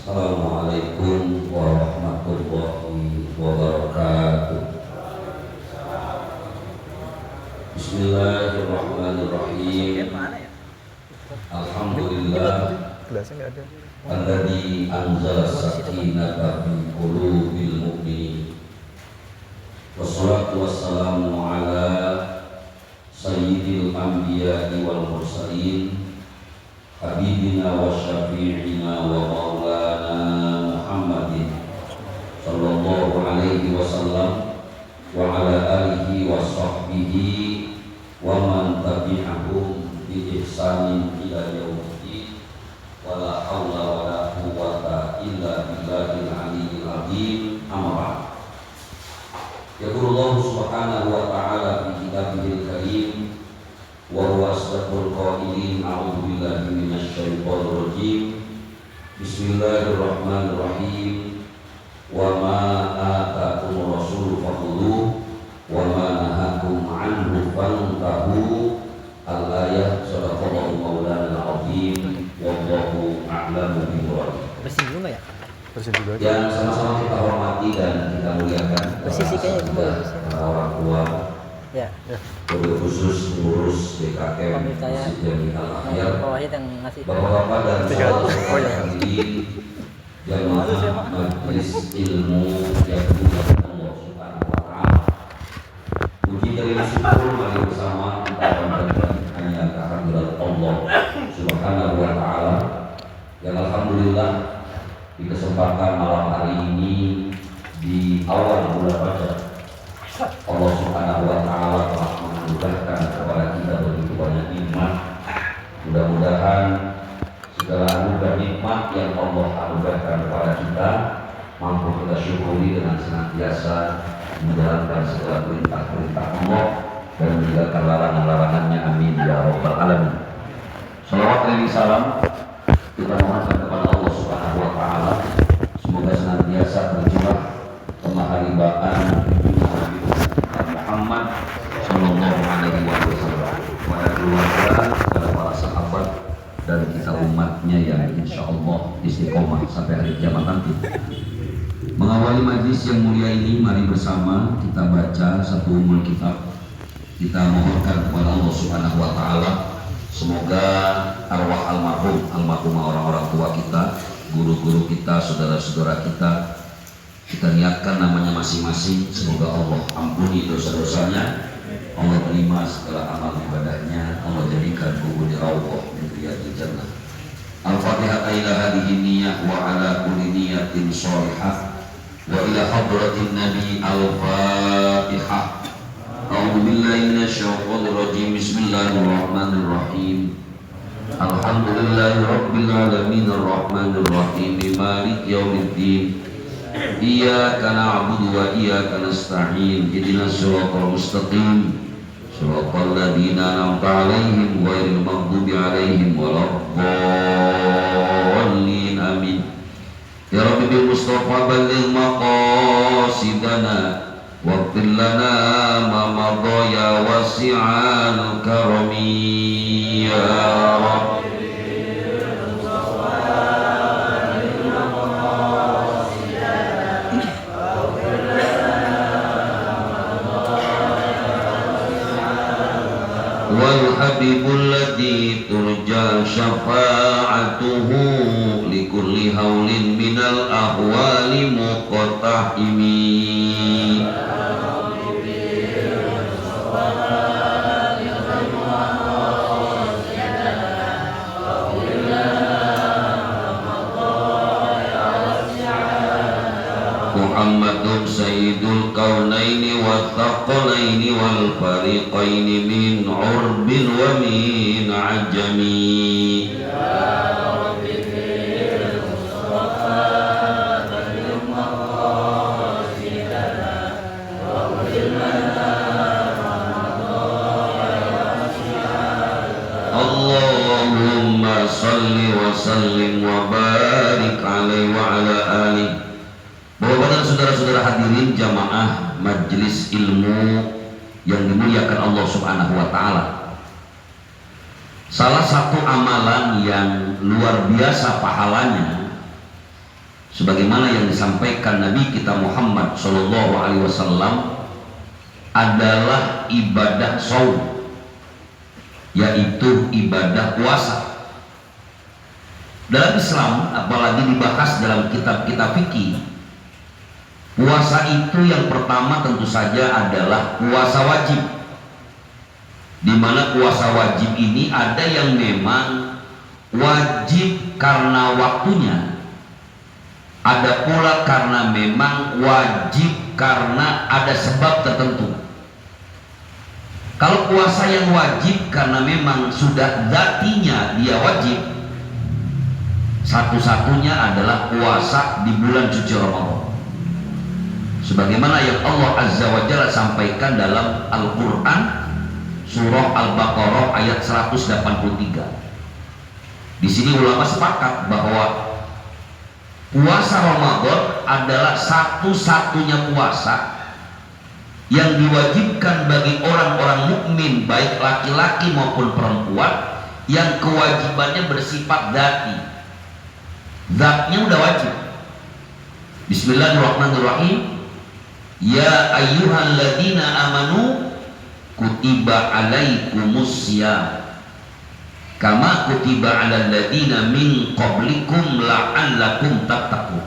Assalamualaikum warahmatullahi wabarakatuh. Bismillahirrahmanirrahim. Alhamdulillah alladzi anzala sakinata fi qulubil mu'minin. Wassalatu wassalamu ala sayyidil anbiya'i wal mursalin habibina wa syafi'ina wa maulana Muhammadin sallallahu alaihi wasallam wa ala alihi wa sahbihi wa man tabi'ahum bi ihsanin ila yaumiddin wa la haula wa la quwwata illa billahil aliyyil azim. Amma ba'd. Yaqulullahu subhanahu wa ta'ala fi kitabihil karim wa huwa asdaqul qailin. A'udzu billahi minasy syaithanir rajim. Bismillahirrahmanirrahim. Wa ma ataakumur rasulu fakhudhuhu wa ma nahakum anhu fantahu. Al-ayat. Shadaqallahu maulana al-azim. Wallahu a'lamu bishawab. Bersih dulu ya? Bersih dulu aja. Yang sama-sama kita hormati dan kita muliakan para orang tua. Ya. Wabil khusus pengurus DKM Masjid Jami Al-Ahyar, bapak-bapak dan saudara-saudara hadirin jamaah majelis ilmu yang dimuliakan Allah Subhanahu wa Ta'ala. Puji dan syukur mari bersama kita panjatkan hanya kehadirat Allah Subhanahu wa Ta'ala yang alhamdulillah di kesempatan malam hari ini di awal bulan Rajab Allah Subhanahu wa Ta'ala telah menganugerahkan kepada kita begitu banyak nikmat. Mudah-mudahan segala anugerah nikmat yang Allah anugerahkan kepada kita mampu kita syukuri dengan senantiasa menjalankan segala perintah-perintah Allah dan meninggalkan larangan-larangannya. Amin ya rabbal alamin. Shalawat dan salam kita mohonkan kepada Allah Subhanahu wa Ta'ala, semoga senantiasa tercurah kemaharibaan Muhammad sallallahu alaihi wasallam kepada keluarga, kepada para sahabat dan kita umatnya yang insya Allah istiqomah sampai hari kiamat nanti. Mengawali majlis yang mulia ini, mari bersama kita baca satu umul kitab. Kita mohonkan kepada Allah Subhanahu wa Ta'ala, semoga arwah almarhumah orang-orang tua kita, guru-guru kita, saudara-saudara kita niatkan namanya masing-masing, semoga Allah ampuni dosa-dosanya, Allah terima segala amal ibadahnya, Allah jadikan kubur di raudhah min riyadil jannah. Al-Fatihah ila hadhihi niyyah wa ala kulli niyatin shalihah wa ila hadratin nabi al-Fatihah. A'udzu billahi minasy syaithanir rajim. Bismillahirrahmanirrahim. Alhamdulillahi rabbil alamin arrahmanir rahim maliki yaumiddin. Iyyaka na'budu wa iyyaka nasta'in. Ihdinas siratal mustaqim. Shiratal ladzina an'amta 'alaihim ghairil maghdubi 'alaihim waladdallin. Amin. Ya Rabbi bil Mustafa balligh maqasidana waghfir lana ma madha ya wasi'al karami ya Rabbi. Wal habibul ladzi turja syafa'atuhu likulli haulin minal ahwali muqtahimi. Muhammadun sayyidul kaunaini wa thaqalaini wal fariqaini min urbin wa min ajami. Allahumma salli wa sallim wa barik alaihi wa ala alihi. Bapak dan saudara-saudara hadirin jamaah majelis ilmu yang dimuliakan Allah Subhanahu wa Ta'ala, salah satu amalan yang luar biasa pahalanya sebagaimana yang disampaikan Nabi kita Muhammad Shallallahu Alaihi Wasallam adalah ibadah shaum, yaitu ibadah puasa. Dalam Islam, apalagi dibahas dalam kitab-kitab fikih, puasa itu yang pertama tentu saja adalah puasa wajib, di mana puasa wajib ini ada yang memang wajib karena waktunya, ada pula karena memang wajib karena ada sebab tertentu. Kalau puasa yang wajib karena memang sudah zatinya dia wajib, satu-satunya adalah puasa di bulan suci Ramadan, sebagaimana yang Allah Azza wa Jalla sampaikan dalam Al-Quran surah Al-Baqarah ayat 183. Di sini ulama sepakat bahwa puasa Ramadan adalah satu-satunya puasa yang diwajibkan bagi orang-orang mukmin, baik laki-laki maupun perempuan, yang kewajibannya bersifat dzati. Zatnya udah wajib. Bismillahirrahmanirrahim. Ya ayyuhalladzina amanu kutiba alaikumussyam kama kutiba alal ladzina min qablikum la'allakum tattaqun.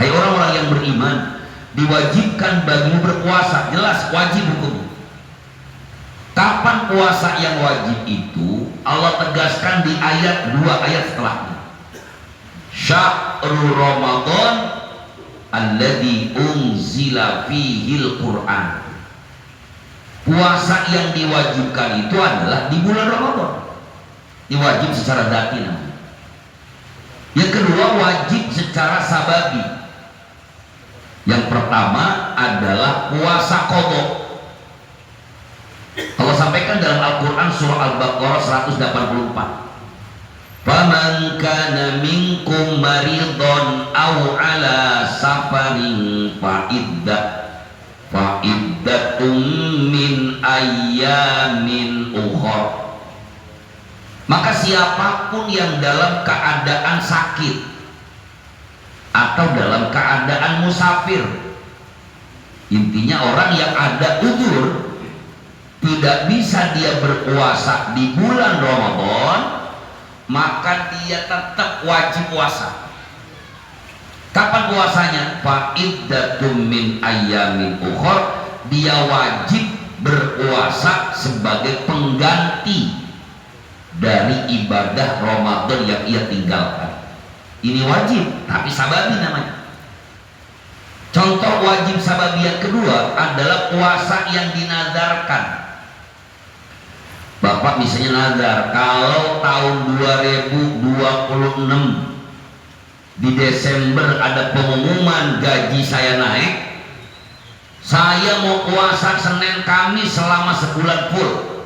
Hai orang-orang yang beriman, diwajibkan bagimu berpuasa. Jelas wajib hukum. Kapan puasa yang wajib itu? Allah tegaskan di ayat 2 ayat setelahnya. Syahrul Ramadan alladzi unzila fihil Qur'an. Puasa yang diwajibkan itu adalah di bulan Ramadan. Ini wajib secara dzati namanya. Yang kedua, wajib secara sababi. Yang pertama adalah puasa qadha. Allah sampaikan dalam Al-Quran surah Al-Baqarah 184. Faman kana minkum maridon aw ala safarin fa'iddatum min ayyamin ukhra. Maka siapapun yang dalam keadaan sakit atau dalam keadaan musafir, intinya orang yang ada uzur, tidak bisa dia berpuasa di bulan Ramadan, maka dia tetap wajib puasa. Kapan puasanya? Fa'iddatum min ayyamin ukhra. Dia wajib berpuasa sebagai pengganti dari ibadah Ramadan yang ia tinggalkan. Ini wajib, tapi sababi namanya. Contoh wajib sababi yang kedua adalah puasa yang dinadarkan. Bapak misalnya nazar, kalau tahun 2026 di Desember ada pengumuman gaji saya naik, saya mau puasa Senin Kamis selama sebulan full.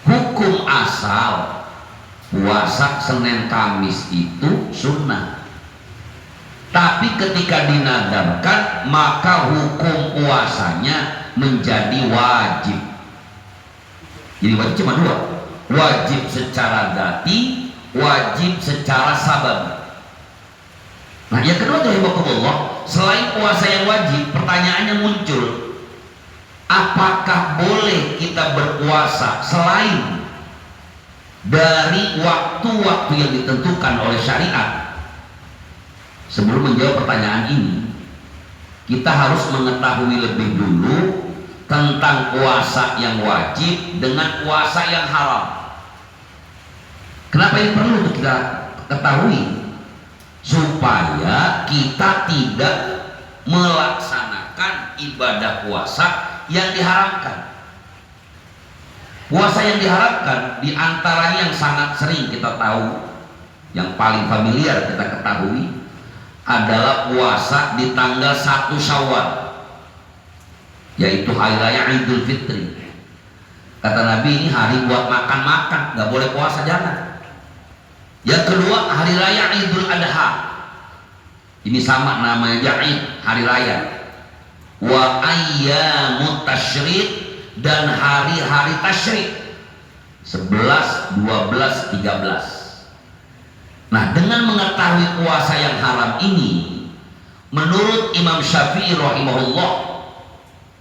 Hukum asal puasa Senin Kamis itu sunnah, tapi ketika dinadarkan maka hukum puasanya menjadi wajib. Jadi wajib cuma dua, wajib secara dzati, wajib secara sabab. Nah yang kedua Allah, selain puasa yang wajib, pertanyaannya muncul, apakah boleh kita berpuasa selain dari waktu-waktu yang ditentukan oleh syariat? Sebelum menjawab pertanyaan ini, kita harus mengetahui lebih dulu tentang puasa yang wajib dengan puasa yang halal. Kenapa ini perlu untuk kita ketahui? Supaya kita tidak melaksanakan ibadah puasa yang diharamkan. Puasa yang diharamkan diantaranya yang sangat sering kita tahu, yang paling familiar kita ketahui adalah puasa di tanggal 1 Syawal, yaitu hari raya Idul Fitri. Kata Nabi, ini hari buat makan-makan, nggak boleh puasa, jangan. Yang kedua, hari raya Idul Adha. Ini sama namanya Id, hari raya. Wa ayyamut tasyrik, dan hari-hari tasyrik 11, 12, 13. Nah, dengan mengetahui puasa yang haram ini, menurut Imam Syafi'i rahimahullah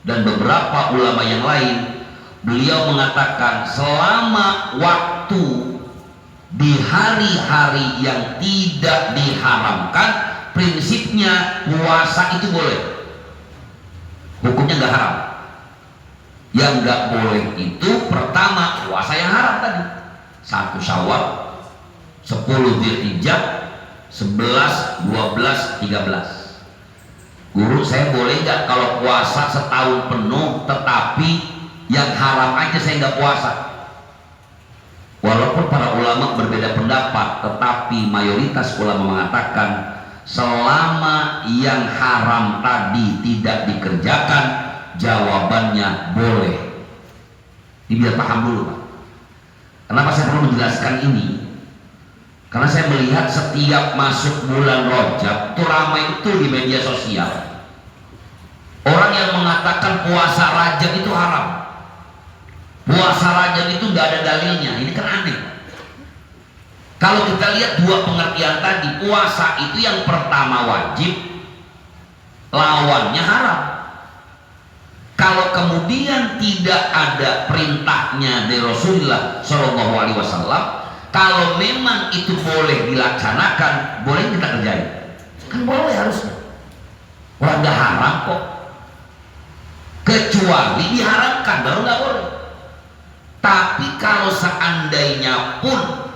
dan beberapa ulama yang lain, beliau mengatakan selama waktu di hari-hari yang tidak diharamkan, prinsipnya puasa itu boleh, hukumnya nggak haram. Yang nggak boleh itu pertama puasa yang haram tadi, 1 Syawal, 10 Dzulhijjah, 11, 12, 13. Guru, saya boleh nggak kalau puasa setahun penuh tetapi yang haram aja saya nggak puasa? Walaupun para ulama berbeda pendapat, tetapi mayoritas ulama mengatakan selama yang haram tadi tidak dikerjakan, jawabannya boleh. Ini biar paham dulu, Pak. Kenapa saya perlu menjelaskan ini? Karena saya melihat setiap masuk bulan Rajab itu ramai itu di media sosial. Orang yang mengatakan puasa Rajab itu haram. Puasa Rajab itu nggak ada dalilnya. Ini kan aneh. Kalau kita lihat dua pengertian tadi, puasa itu yang pertama wajib, lawannya haram. Kalau kemudian tidak ada perintahnya dari Rasulullah Shallallahu Alaihi Wasallam, kalau memang itu boleh dilaksanakan, boleh kita kerjain. Kan boleh harusnya. Orang nggak haram kok. Kecuali diharamkan, baru nggak boleh. Tapi kalau seandainya pun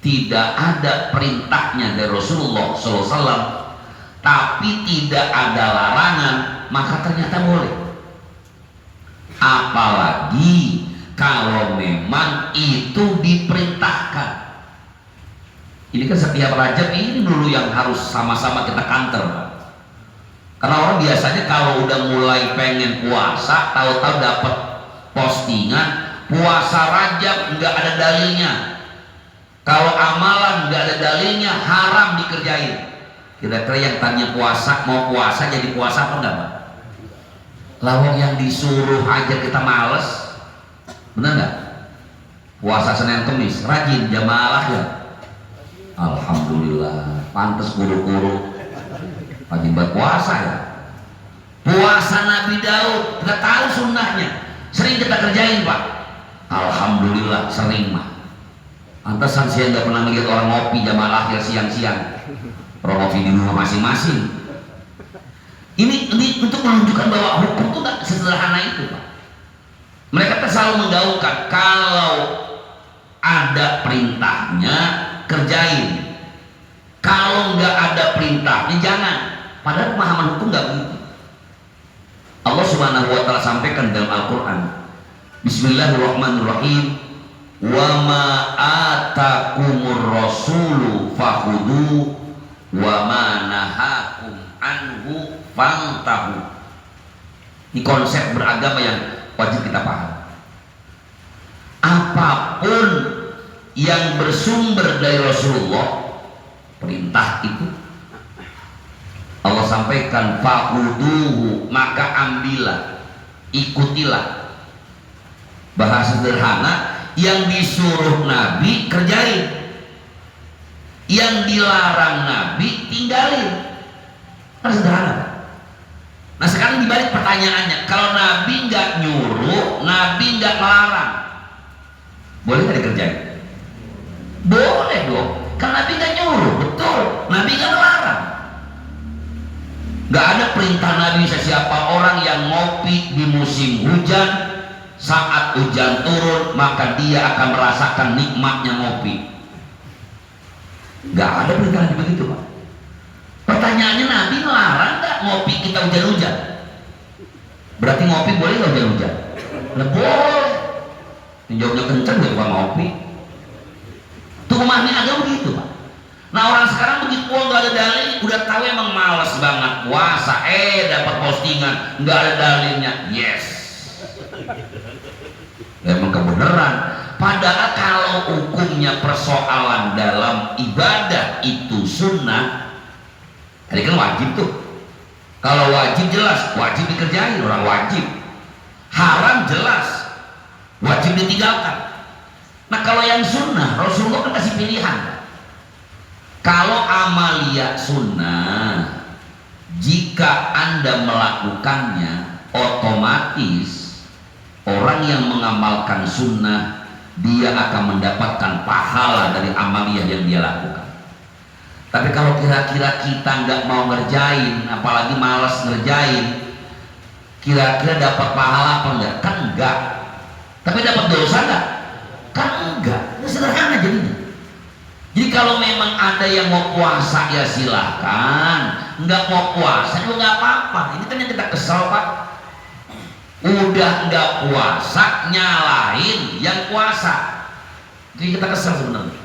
tidak ada perintahnya dari Rasulullah SAW, tapi tidak ada larangan, maka ternyata boleh. Apalagi kalau memang itu diperintahkan. Ini kan setiap Rajab ini dulu yang harus sama-sama kita kanter. Karena orang biasanya kalau udah mulai pengen puasa, tahu-tahu dapat postingan puasa Rajab nggak ada dalilnya. Kalau amalan nggak ada dalilnya, haram dikerjain. Kira-kira yang tanya puasa, mau puasa jadi puasa apa enggak, Pak? Lawang yang disuruh aja kita males, benar nggak? Puasa Senin Kemis, rajin jamaah ya. Alhamdulillah, pantas guru-guru rajin berpuasa ya. Puasa Nabi Daud, nggak tahu sunnahnya, sering kita kerjain, Pak. Alhamdulillah sering, mah. Pantesan saya nggak pernah melihat orang ngopi jamaah akhir siang-siang. Orang ngopi di rumah masing-masing. Ini untuk menunjukkan bahwa hukum itu nggak sesederhana itu, Pak. Mereka selalu menggaungkan kalau ada perintahnya kerjain, kalau nggak ada perintahnya jangan. Padahal pemahaman hukum nggak begitu. Allah Subhanahu Wa Taala sampaikan dalam Al-Quran, Bismillahirrahmanirrahim, wa ma atakumur rasulu fakhudu wa ma nahakum anhu fantahu. Ini konsep beragama yang wajib kita paham. Apapun yang bersumber dari Rasulullah, perintah itu Allah sampaikan fakhuduhu, maka ambillah, ikutilah. Bahasa sederhana, yang disuruh Nabi kerjain, yang dilarang Nabi tinggalin. Kan sederhana. Nah sekarang dibalik pertanyaannya, kalau Nabi nggak nyuruh, Nabi nggak melarang, boleh nggak dikerjain? Boleh dong, kan Nabi nggak nyuruh, betul. Nabi nggak melarang. Nggak ada perintah Nabi siapa orang yang ngopi di musim hujan, saat hujan turun maka dia akan merasakan nikmatnya ngopi. Nggak ada perintah Nabi begitu, Pak. Pertanyaannya, Nabi melarang nggak ngopi kita hujan-hujan? Berarti ngopi boleh nggak hujan-hujan? Nah, boleh. Jawabnya kenceng nggak bukan ngopi. Itu memahami agama begitu, Pak. Nah orang sekarang begitu, nggak ada dalil, udah tahu emang malas banget puasa, dapat postingan nggak ada dalilnya, yes. Emang kebenaran. Padahal kalau hukumnya persoalan dalam ibadah itu sunnah, tadi kan wajib tuh. Kalau wajib jelas, wajib dikerjain, orang wajib. Haram jelas, wajib ditinggalkan. Nah kalau yang sunnah, Rasulullah kan kasih pilihan. Kalau amalia sunnah, jika Anda melakukannya, otomatis orang yang mengamalkan sunnah dia akan mendapatkan pahala dari amalia yang dia lakukan. Tapi kalau kira-kira kita nggak mau ngerjain, apalagi malas ngerjain, kira-kira dapat pahala apa enggak? Kan enggak. Tapi dapat dosa enggak? Kan enggak. Ini sederhana jadinya. Jadi kalau memang ada yang mau puasa ya silahkan, nggak mau puasa juga nggak apa-apa. Ini kan yang kita kesel, Pak. Udah nggak puasa nyalahin yang puasa. Jadi kita kesel sebenarnya.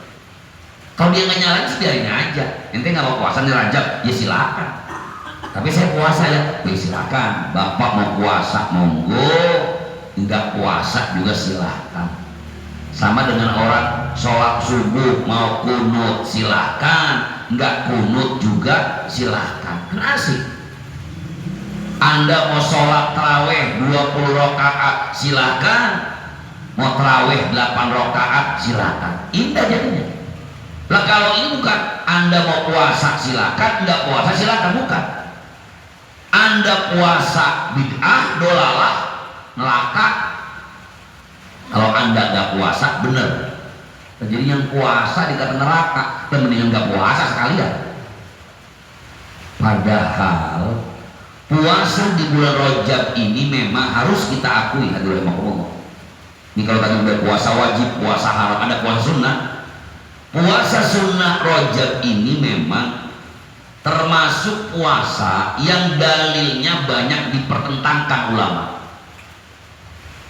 Kalau dia nggak nyalahin sih biarin aja. Ente nggak mau puasa nih Rajab, ya silakan. Tapi saya puasa ya silakan. Bapak mau puasa monggo, nggak puasa juga silakan. Sama dengan orang sholat subuh mau kunut silahkan, nggak kunut juga silahkan. Kan asik. Anda mau sholat taraweh 20 rakaat silahkan, mau taraweh 8 rakaat silahkan. Indah jadinya. Lah kalau ini bukan Anda mau puasa silahkan, nggak puasa silahkan, bukan. Anda puasa bid'ah, dolalah, neraka. Kalau Anda nggak puasa, bener. Jadi yang puasa dikata neraka, dan mendingan nggak puasa sekalian. Padahal puasa di bulan Rajab ini memang harus kita akui, hadirin makhluk. Ini kalau tadi udah puasa wajib, puasa haram, ada puasa sunnah. Puasa sunnah Rajab ini memang termasuk puasa yang dalilnya banyak dipertentangkan ulama.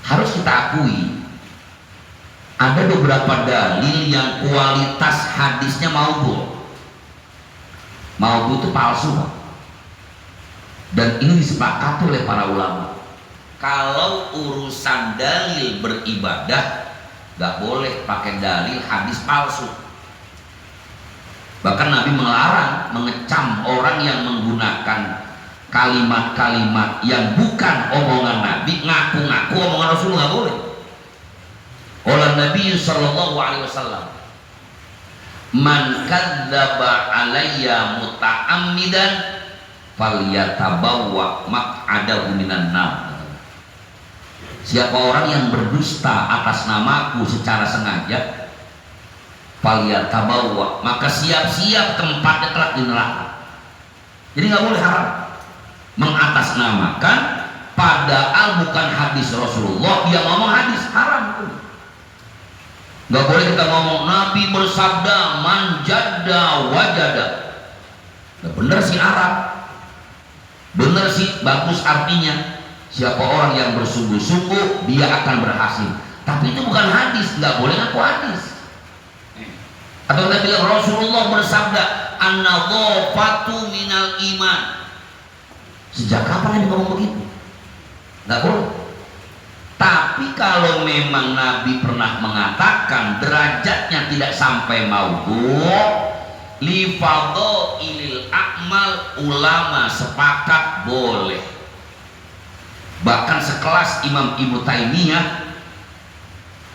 Harus kita akui. Ada beberapa dalil yang kualitas hadisnya maudhu. Maudhu itu palsu, Pak. Dan ini disepakati oleh para ulama. Kalau urusan dalil beribadah, nggak boleh pakai dalil hadis palsu. Bahkan Nabi melarang, mengecam orang yang menggunakan kalimat-kalimat yang bukan omongan Nabi, ngaku-ngaku omongan Rasul, nggak boleh. Oleh Nabi sallallahu alaihi wasallam, man kadzdzaba alayya muta'ammidan falyatabawwa maq'adahu minan nar. Siapa orang yang berdusta atas namaku secara sengaja, falyatabawwa, maka siap-siap tempatnya kelak di neraka. Jadi nggak boleh haram mengatasnamakan, padahal bukan hadis Rasulullah yang ngomong hadis, haram. Nggak boleh kita ngomong Nabi bersabda man jadda wajada. Nah, bener sih Arab, bener sih bagus artinya. Siapa orang yang bersungguh-sungguh dia akan berhasil. Tapi itu bukan hadis, nggak boleh ngaku hadis. Atau kita bilang Rasulullah bersabda an-nadhafatu minal iman. Sejak kapan Nabi ngomong begitu? Nggak boleh. Tapi kalau memang Nabi pernah mengatakan derajatnya tidak sampai maudhu, li fadhailil a'mal, ulama sepakat boleh. Bahkan sekelas Imam Ibnu Taimiyah,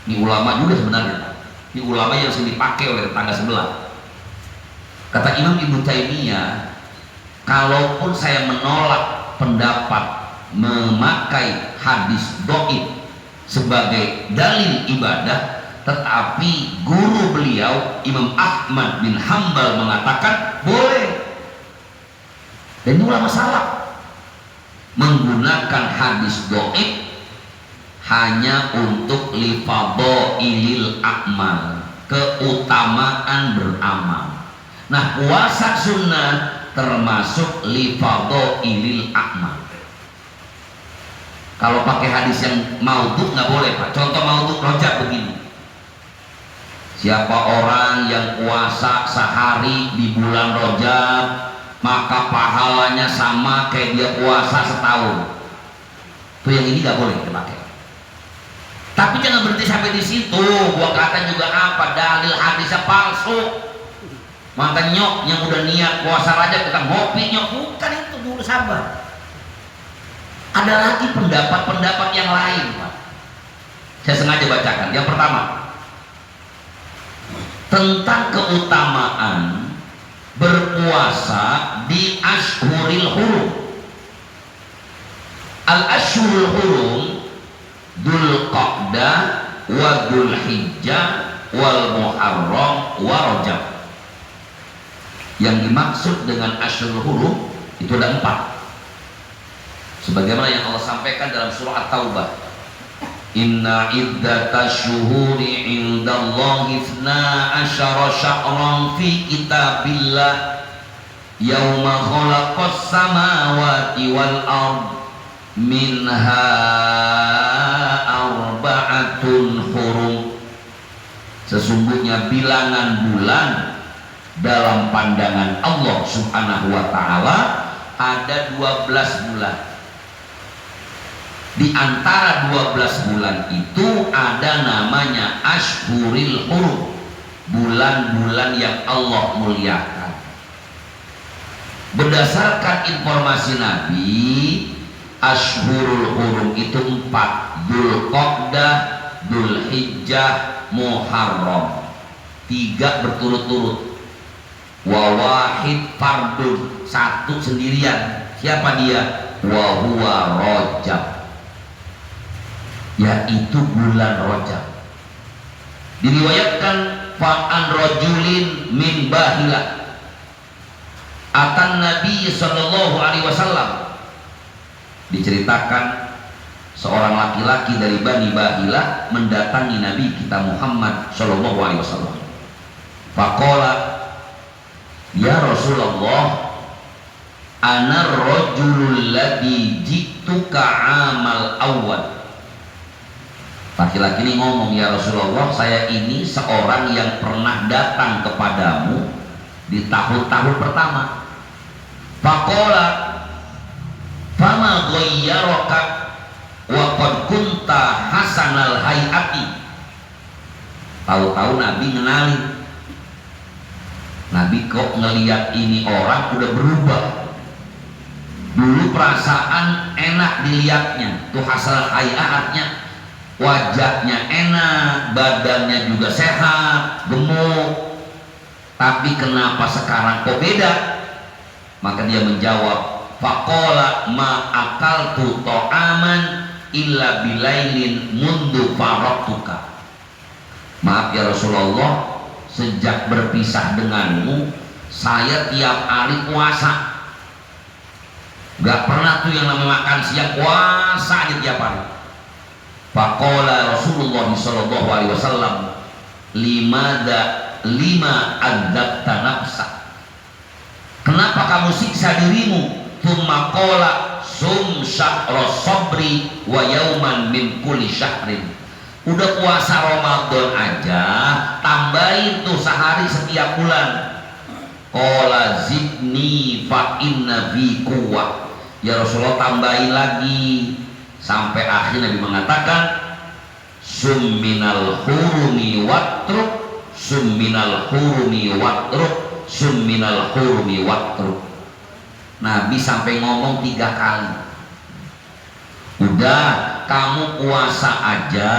ini ulama juga sebenarnya, ini ulama yang sering dipakai oleh tetangga sebelah. Kata Imam Ibnu Taimiyah, kalaupun saya menolak pendapat memakai hadis dhaif sebagai dalil ibadah, tetapi guru beliau Imam Ahmad bin Hambal mengatakan boleh. Dan ini ulama salaf menggunakan hadis dhaif hanya untuk li fadhailil a'mal, keutamaan beramal. Nah, puasa sunnah termasuk li fadhailil a'mal. Kalau pakai hadis yang maudhu nggak boleh, Pak. Contoh maudhu Rajab begini. Siapa orang yang puasa sehari di bulan Rajab, maka pahalanya sama kayak dia puasa setahun. Itu yang ini nggak boleh dipakai. Tapi jangan berhenti sampai di situ. Gua kata juga apa? Dalil hadisnya palsu. Maka nyok yang udah niat puasa Rajab kita ngopi nyok, bukan itu, dulu sabar. Ada lagi pendapat-pendapat yang lain, Pak. Saya sengaja bacakan. Yang pertama, tentang keutamaan berpuasa di Ashhuril Hurum. Al-Ashhurul Hurum Dzulqa'dah wa Dzulhijjah wal Muharram wa Rajab. Yang dimaksud dengan Ashhurul Hurum itu ada 4. Sebagaimana yang Allah sampaikan dalam surah At-Taubah, inna iddatash syuhuri indallahi 12 syahran fi kitabillah yauma khalaqas samawati wal ard minha arba'atun hurum. Sesungguhnya bilangan bulan dalam pandangan Allah Subhanahu wa taala ada 12 bulan. Di antara 12 bulan itu ada namanya Ashhuril Hurum, bulan-bulan yang Allah muliakan. Berdasarkan informasi Nabi, Ashhurul Hurum itu 4: Dzulqa'dah, Dzulhijjah, Muharram. 3 berturut-turut. Wa wahid fardun, 1 sendirian. Siapa dia? Wa huwa Rajab, yaitu bulan Rajab. Diriwayatkan fa'an rajulin min Bahilah atan Nabi sallallahu alaihi wasallam. Diceritakan seorang laki-laki dari Bani Bahilah mendatangi Nabi kita Muhammad sallallahu alaihi wasallam. Faqala, ya Rasulullah, ana ar-rajulul ladzi ji'tuka amal awal. Laki-laki ini ngomong, ya Rasulullah, saya ini seorang yang pernah datang kepadamu di tahun-tahun pertama. Faqala fama ghayyaraka wa qad kunta hasanal hayati. Tahu-tahu Nabi ngenalin. Nabi kok ngelihat ini orang udah berubah. Dulu perasaan enak dilihatnya, tuh hasanal hayatnya, wajahnya enak, badannya juga sehat, gemuk. Tapi kenapa sekarang kok beda? Maka dia menjawab, faqala ma akaltu ta'aman illa bilailin mundu faratuka. Maaf ya Rasulullah, sejak berpisah denganmu saya tiap hari puasa. Gak pernah tuh yang namanya makan siang, puasa aja tiap hari. Faqala Rasulullah sallallahu alaihi wasallam, lima adzabta nafsa. Kenapa kamu siksa dirimu? Tsumma qala sum syahra sabri wa yauman min kulli syahrin. Udah puasa Ramadan aja, tambahin tuh sehari setiap bulan. Qala zidni fa inna fi quwwah. Ya Rasulullah, tambahin lagi. Sampai akhir Nabi mengatakan, summinal hurumi watruk, summinal hurumi watruk, summinal hurumi watruk. Nabi sampai ngomong 3 kali. Udah, kamu puasa aja,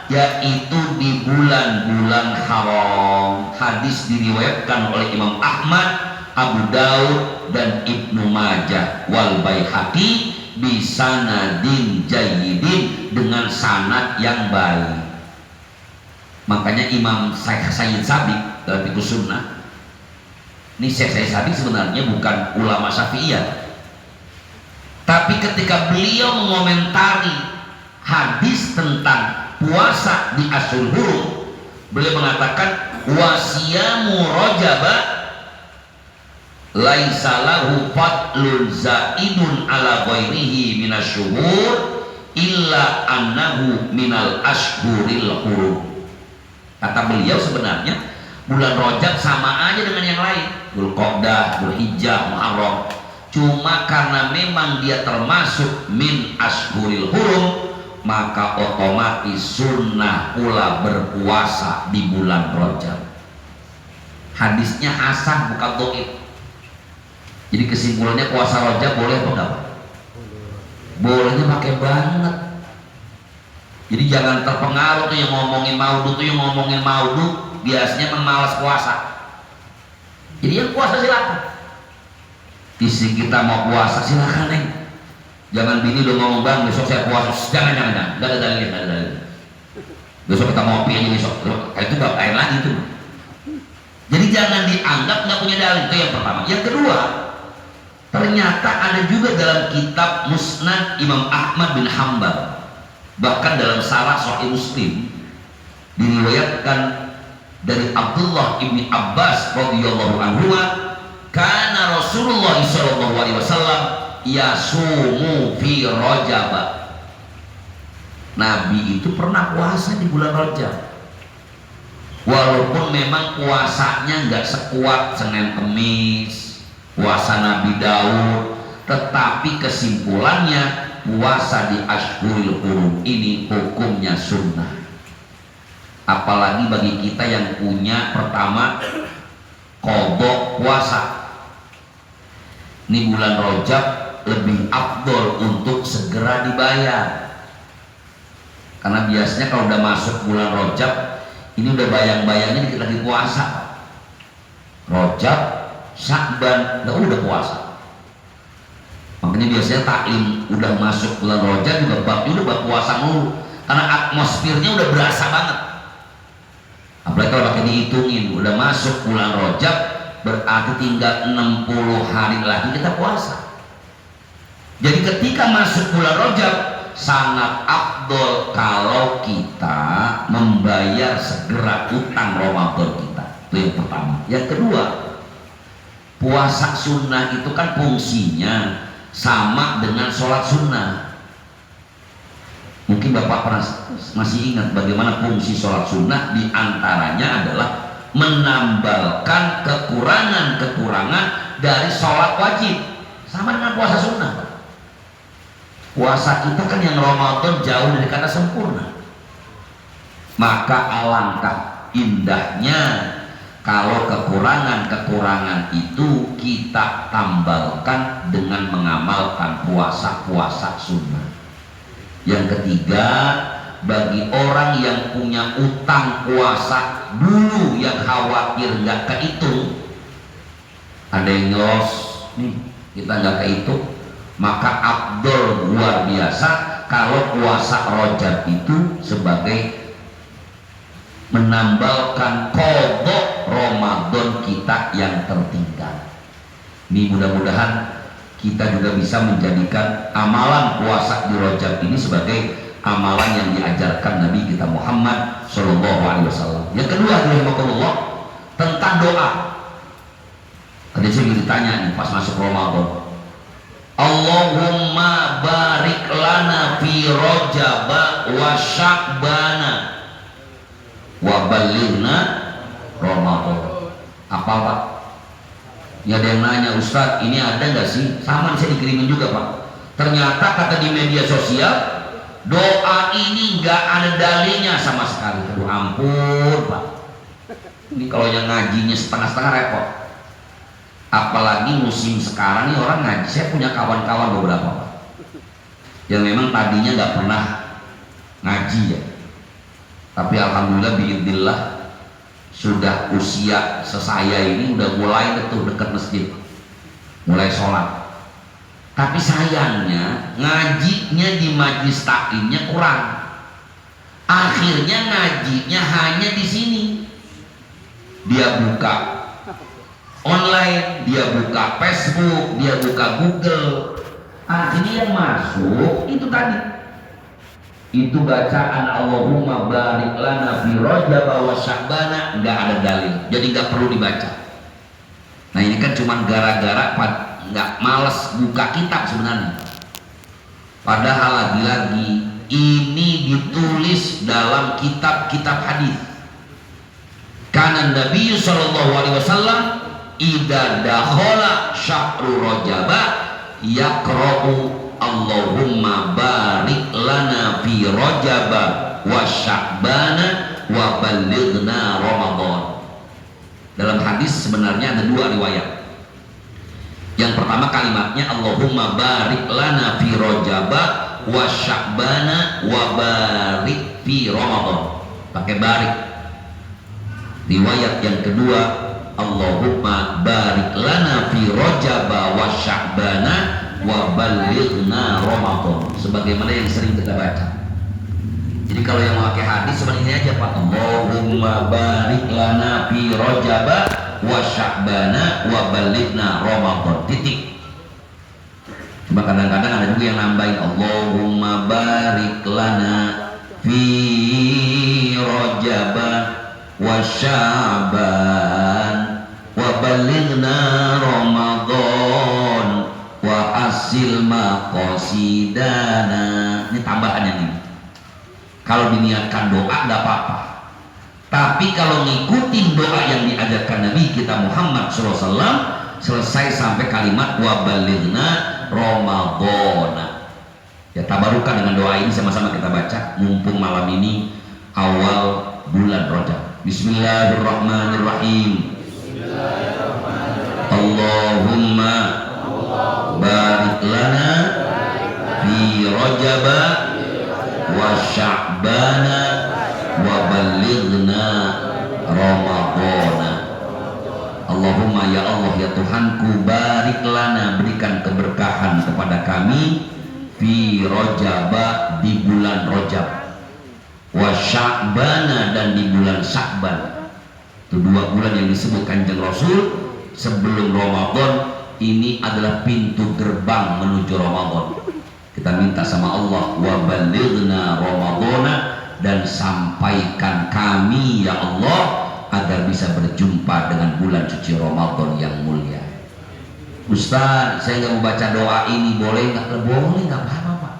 yaitu di bulan-bulan haram. Hadis diriwayatkan oleh Imam Ahmad, Abu Daud, dan Ibnu Majah wal Baihaqi bisanadin jayyidin, dengan sanad yang baik. Makanya Imam Sayyid Sabiq dalam Fiqh Sunnah, ini Syekh Sayyid Sabiq sebenarnya bukan ulama Syafi'iyah, tapi ketika beliau mengomentari hadis tentang puasa di Ashhurul Hurum, beliau mengatakan wasiyamu rajaba laisa lahu fadlun zaidun ala ghairihi minasyuhur illa annahu minal ashhuril hurum. Kata beliau, sebenarnya bulan Rajab sama aja dengan yang lain, Dzulqa'dah, Dzulhijjah, Muharram. Cuma karena memang dia termasuk min ashhuril hurum, maka otomatis sunnah pula berpuasa di bulan Rajab. Hadisnya hasan, bukan dhaif. Jadi kesimpulannya, puasa Rajab boleh apa enggak? Bolehnya pakai banget. Jadi jangan terpengaruh tuh yang ngomongin maudud, biasanya memalas puasa. Jadi yang puasa silakan. Istri kita mau puasa silakan neng. Jangan bini udah ngomong bang besok saya puasa, jangan, nggak ada dalil. Besok kita mau ngopi aja besok, itu gak lain lagi tuh. Jadi jangan dianggap nggak punya dalil, itu yang pertama. Yang kedua, ternyata ada juga dalam kitab Musnad Imam Ahmad bin Hanbal, bahkan dalam Syarah Sahih Muslim diriwayatkan dari Abdullah ibni Abbas radhiyallahu anhu, karena Rasulullah sallallahu alaihi wasallam yasumu fi Rajab. Nabi itu pernah puasa di bulan Rajab. Walaupun memang puasanya nggak sekuat Senin Kemis, puasa Nabi Daud, tetapi kesimpulannya puasa di Ashhurul Hurum ini hukumnya sunnah. Apalagi bagi kita yang punya pertama qadha puasa. Ini bulan Rajab lebih afdol untuk segera dibayar. Karena biasanya kalau udah masuk bulan Rajab ini udah bayang-bayangnya dikit lagi puasa. Rajab, Sya'ban, udah puasa. Makanya biasanya taklim udah masuk bulan Rajab juga babnya udah puasa mulu. Karena atmosfernya udah berasa banget. Apalagi kalau pakai dihitungin udah masuk bulan Rajab berarti tinggal 60 hari lagi kita puasa. Jadi ketika masuk bulan Rajab sangat afdol kalau kita membayar segera utang Ramadan kita. Itu yang pertama. Yang kedua, puasa sunnah itu kan fungsinya sama dengan sholat sunnah. Mungkin Bapak pernah masih ingat bagaimana fungsi sholat sunnah, di antaranya adalah menambalkan kekurangan-kekurangan dari sholat wajib. Sama dengan puasa sunnah. Puasa kita kan yang Ramadan jauh dari kata sempurna. Maka alangkah indahnya kalau kekurangan-kekurangan itu kita tambalkan dengan mengamalkan puasa-puasa sunnah. Yang ketiga, bagi orang yang punya utang puasa dulu yang khawatir nggak kehitung, ada yang los nih kita nggak kehitung, maka afdol luar biasa kalau puasa Rajab itu sebagai menambalkan qadha Ramadan kita yang tertinggal. Ini mudah-mudahan kita juga bisa menjadikan amalan puasa di Rajab ini sebagai amalan yang diajarkan Nabi kita Muhammad Shallallahu Alaihi Wasallam. Yang kedua, rahimahullah, tentang doa. Tadi saya ditanya nih pas masuk Ramadan, Allahumma barik lana fi Rajab wa Sya'bana wa balighna Ramadan. Apa Pak? Ya ada yang nanya, Ustadz ini ada nggak sih? Sama saya dikirimin juga Pak. Ternyata kata di media sosial doa ini nggak ada dalilnya sama sekali. Aduh ampun Pak. Ini kalau yang ngajinya setengah-setengah repot. Apalagi musim sekarang nih orang ngaji. Saya punya kawan-kawan beberapa Pak, yang memang tadinya nggak pernah ngaji ya. Tapi alhamdulillah biidznillah sudah usia sesaya ini udah mulai dekat masjid, mulai sholat. Tapi sayangnya ngajinya di majlis taklimnya kurang. Akhirnya ngajinya hanya di sini. Dia buka online, dia buka Facebook, dia buka Google. Akhirnya yang masuk itu tadi. Itu bacaan Allahumma barik lana fi Rajab wa Sya'bana nggak ada dalil, jadi nggak perlu dibaca. Nah ini kan cuma gara-gara nggak males buka kitab sebenarnya. Padahal lagi-lagi ini ditulis dalam kitab-kitab hadis. Karena Nabi Shallallahu Alaihi Wasallam idza dakhala syahrul Rajab yaqra'u Allahumma barik lana fi Rajab wa Sya'bana wa balighna Ramadan. Dalam hadis sebenarnya ada dua riwayat. Yang pertama kalimatnya Allahumma barik lana fi Rajab wa Sya'bana wa barik fi Ramadan, pakai barik. Riwayat yang kedua Allahumma Allahumma barik lana fi Rajaba wa Sya'bana wa ballighna Ramadan, sebagaimana yang sering kita baca. Jadi kalau yang memakai hadis seperti ini aja Pak, Allahumma barik lana fi Rajaba wa Sya'bana wa ballighna Ramadan, titik. Cuma kadang-kadang ada juga yang nambahin Allahumma barik lana fi Rajaba wa Sya'ban wa ballighna Ramadan wa asil maqasidana. Ini tambahannya nih. Kalau diniatkan doa nggak apa-apa, tapi kalau ngikutin doa yang diajarkan Nabi kita Muhammad SAW, selesai sampai kalimat wa balighna Ramadhana. Ya, tabarukan dengan doa ini sama-sama kita baca mumpung malam ini awal bulan Rajab. Bismillahirrahmanirrahim. Allahumma barik lana fi Rajaba wa Sya'bana wa ballighna Ramadhana. Allahumma ya Allah ya Tuhanku, barik lana, berikan keberkahan kepada kami fi Rajaba, di bulan Rajab, wa Sya'bana, dan di bulan Sya'ban. Itu 2 bulan yang disebut Kanjeng Rasul sebelum Ramadan. Ini adalah pintu gerbang menuju Ramadan. Kita minta sama Allah wa balighna Ramadhana, dan sampaikan kami ya Allah agar bisa berjumpa dengan bulan suci Ramadan yang mulia. Ustaz, saya nggak mau baca doa ini, boleh nggak? Boleh, nggak apa-apa Pak.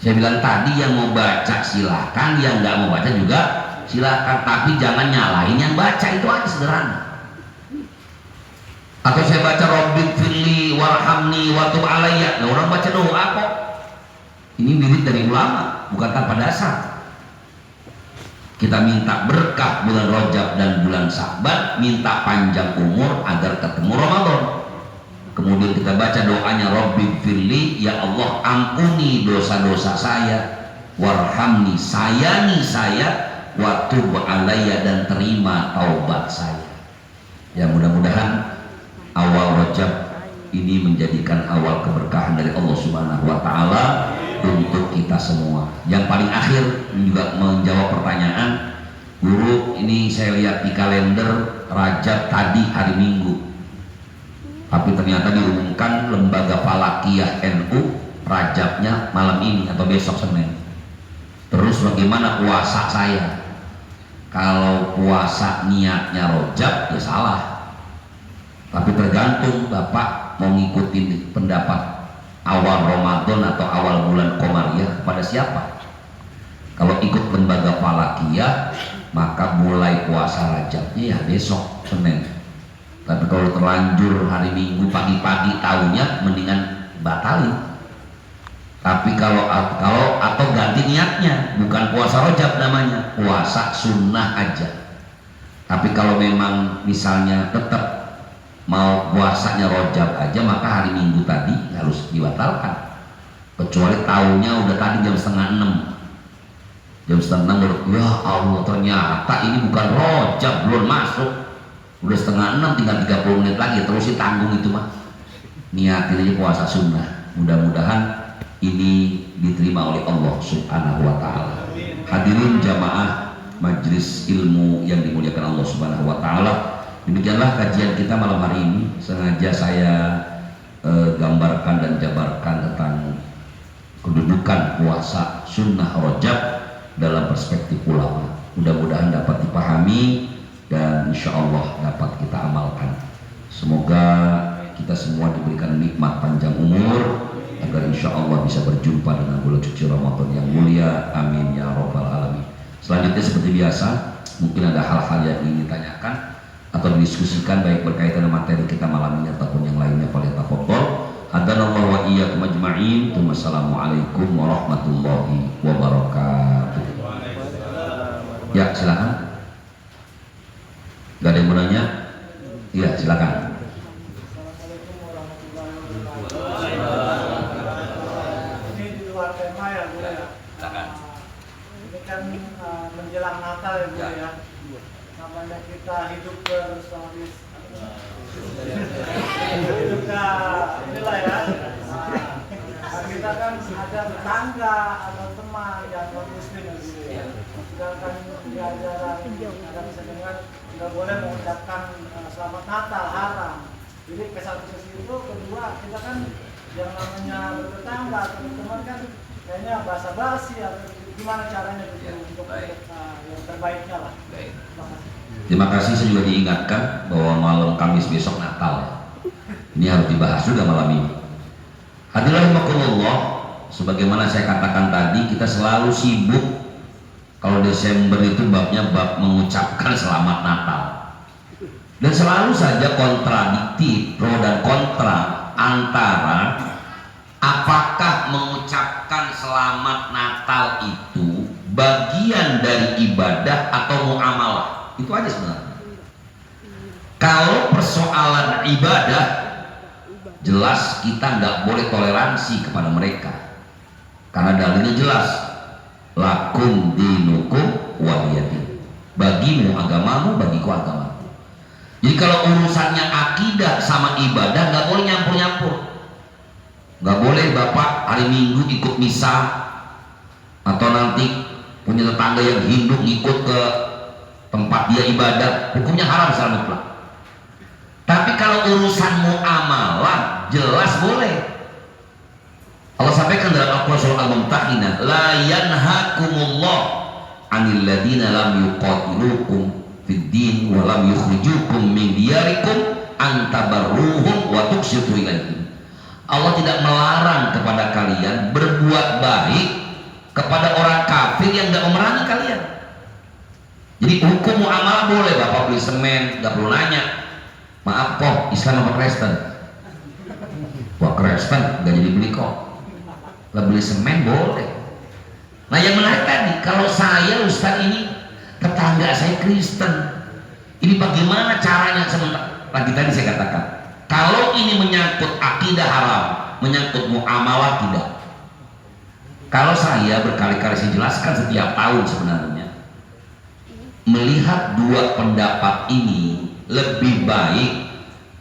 Saya bilang tadi yang mau baca silahkan, yang nggak mau baca juga silahkan, tapi jangan nyalahin yang baca, itu aja sederhana. Atau saya baca Rabbighfirli warhamni wa tub alayya, nah orang baca doa kok. Ini wirid dari ulama, bukan tanpa dasar. Kita minta berkah bulan Rajab dan bulan Sya'ban, minta panjang umur agar ketemu Ramadan. Kemudian kita baca doanya Rabbighfirli, ya Allah ampuni dosa-dosa saya, warhamni, sayangi saya, wa tub alayya, dan terima taubat saya. Ya, mudah-mudahan awal Rajab ini menjadikan awal keberkahan dari Allah Subhanahu wa Ta'ala untuk kita semua. Yang paling akhir juga menjawab pertanyaan guru, ini saya lihat di kalender Rajab tadi hari Minggu, tapi ternyata diumumkan Lembaga Falakiyah NU Rajabnya malam ini atau besok Senin. Terus bagaimana puasa saya? Kalau puasa niatnya Rajab ya salah, tapi tergantung Bapak mau ngikutin pendapat awal Ramadan atau awal bulan Qomariyah kepada siapa. Kalau ikut Lembaga Falakiyah maka mulai puasa Rajabnya ya besok Senin. Tapi kalau terlanjur hari Minggu pagi-pagi tahunya, mendingan batalin. Tapi kalau atau ganti niatnya, bukan puasa Rajab namanya, puasa sunnah aja. Tapi kalau memang misalnya tetap mau puasanya Rajab aja, maka hari Minggu tadi harus dibatalkan. Kecuali tahunya udah tadi jam 5:30. Jam 5:30 ya Allah, ternyata ini bukan Rajab, belum masuk. Udah 5:30, tinggal 30 menit lagi, terusin tanggung itu mah. Niatin aja puasa sunnah. Mudah-mudahan ini diterima oleh Allah Subhanahu wa Ta'ala. Hadirin jamaah majelis ilmu yang dimuliakan Allah Subhanahu wa Ta'ala, demikianlah kajian kita malam hari ini. Sengaja saya gambarkan dan jabarkan tentang kedudukan puasa sunnah Rajab dalam perspektif ulama. Mudah-mudahan dapat dipahami dan insya Allah dapat kita amalkan. Semoga kita semua diberikan nikmat panjang umur agar insya Allah bisa berjumpa dengan bulan suci Ramadan yang mulia. Amin ya robbal alamin. Selanjutnya seperti biasa, mungkin ada hal-hal yang ingin ditanyakan atau didiskusikan baik berkaitan dengan materi kita malam ini ataupun yang lainnya. Falyatafadhal. Hadanallahu wa iyyakum ajma'in. Wassalamualaikum warahmatullahi wabarakatuh. Ya, silakan. Gak ada yang mau nanya? Iya, silakan. Ini di luar tema ya Bu ya. Ini kan menjelang Natal ya Bu ya. Namanya kita kita hidup berstabil, hidupnya inilah ya. Nah, kita kan ada tetangga, ada teman yang non muslim gitu ya. Sedangkan di ajaran ada bisa dengar nggak boleh mengucapkan selamat Natal, haram. Jadi ke satu sisi itu, kedua kita kan yang namanya bertetangga atau teman kan kayaknya basa-basi atau gimana caranya gitu untuk yang terbaiknya lah. Baik. Terima kasih. Saya juga diingatkan bahwa malam Kamis besok Natal. Ini harus dibahas juga malam ini. Hadirin rahimakumullah, sebagaimana saya katakan tadi, kita selalu sibuk kalau Desember itu babnya bab mengucapkan selamat Natal. Dan selalu saja kontradiktif, pro dan kontra antara apakah mengucapkan selamat Natal itu bagian dari ibadah atau muamalah. Itu aja sebenarnya. Kalau persoalan ibadah, jelas kita nggak boleh toleransi kepada mereka, karena dalilnya jelas, lakum dinukum waliyadin, bagimu agamamu, bagiku agamamu. Jadi kalau urusannya akidah sama ibadah nggak boleh nyampur-nyampur. Nggak boleh bapak hari Minggu ikut misa, atau nanti punya tetangga yang Hindu ngikut ke tempat dia ibadah, hukumnya haram secara mutlak. Tapi kalau urusan muamalah jelas boleh. Allah sampaikan dalam Al-Quran surah Al-Mumtahinah, la yanhakumullah 'anil ladina lam yuqatilukum fid din wa lam yukhrijukum min diyarikum an tabarruhum wa tuqsitu ilaihim. Allah tidak melarang kepada kalian berbuat baik kepada orang kafir yang tidak memerangi kalian. Jadi hukum muamalah boleh, bapak beli semen nggak perlu nanya, maaf kok Islam apa Kristen? Wah Kristen nggak jadi beli kok. Lah beli semen boleh. Nah yang menarik tadi, kalau saya Ustaz ini tetangga saya Kristen, ini bagaimana caranya? Sementara lagi tadi saya katakan, kalau ini menyangkut akidah haram, menyangkut muamalah tidak. Kalau saya berkali-kali saya jelaskan setiap tahun sebenarnya, melihat dua pendapat ini lebih baik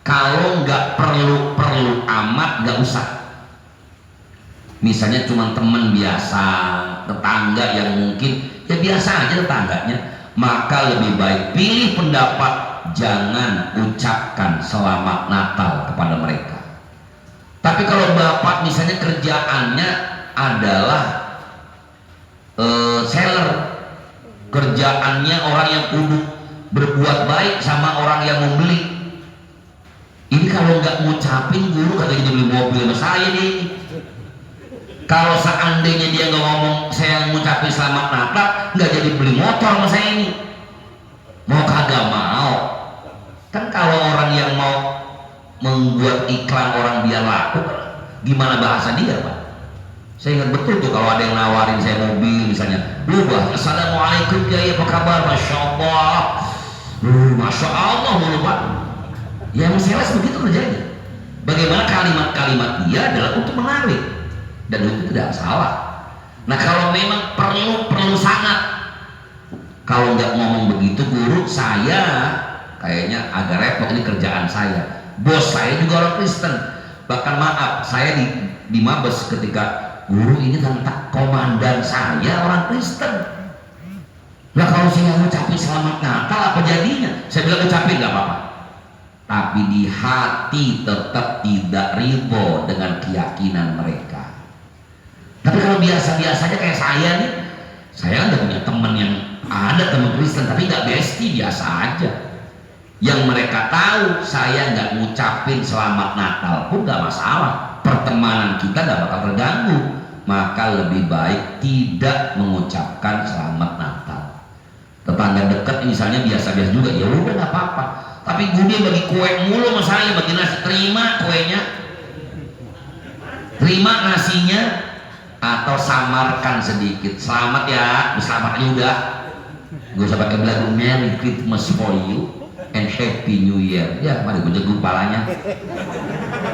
kalau nggak perlu amat nggak usah. Misalnya cuma teman biasa, tetangga yang mungkin ya biasa aja tetangganya, maka lebih baik pilih pendapat jangan ucapkan selamat Natal kepada mereka. Tapi kalau bapak misalnya kerjaannya adalah seller, kerjaannya orang yang kudu berbuat baik sama orang yang membeli, ini kalau nggak ngucapin guru kagak jadi beli mobil sama saya nih. Kalau seandainya dia nggak ngomong saya ngucapin selamat Natal, nggak jadi beli motor sama saya ini. Mau kagak mau. Kan kalau orang yang mau membuat iklan orang biar laku, gimana bahasa dia Pak? Saya ingat betul tuh kalau ada yang nawarin saya mobil misalnya, Bah, assalamualaikum Kiai, apa kabar? Masya Allah, Masya Allah mulu Pak. Ya sales begitu kerjanya. Bagaimana kalimat-kalimat dia adalah untuk menarik, dan itu tidak salah. Nah kalau memang perlu sangat, kalau nggak ngomong begitu guru, saya kayaknya agak repot, ini kerjaan saya. Bos saya juga orang Kristen, bahkan maaf saya di Mabes ketika guru ini tentang komandan saya orang Kristen. Nah kalau saya ngucapin selamat Natal apa jadinya? Saya bilang ucapin nggak apa-apa, tapi di hati tetap tidak ridho dengan keyakinan mereka. Tapi kalau biasa-biasanya kayak saya nih, saya udah punya teman yang ada teman Kristen tapi nggak bestie, biasa aja. Yang mereka tahu saya nggak ngucapin selamat Natal pun nggak masalah, pertemanan kita nggak bakal terganggu. Maka lebih baik tidak mengucapkan selamat Natal. Tetangga dekat misalnya biasa-biasa juga, ya udah nggak apa-apa. Tapi gue dia bagi kue mulu sama saya, bagi nasi, terima kuenya, terima nasinya, atau samarkan sedikit, selamat ya, selamat aja udah. Gue usah pakai lagu Merry Christmas for you and Happy New Year. Ya, mari gue jago kepalanya.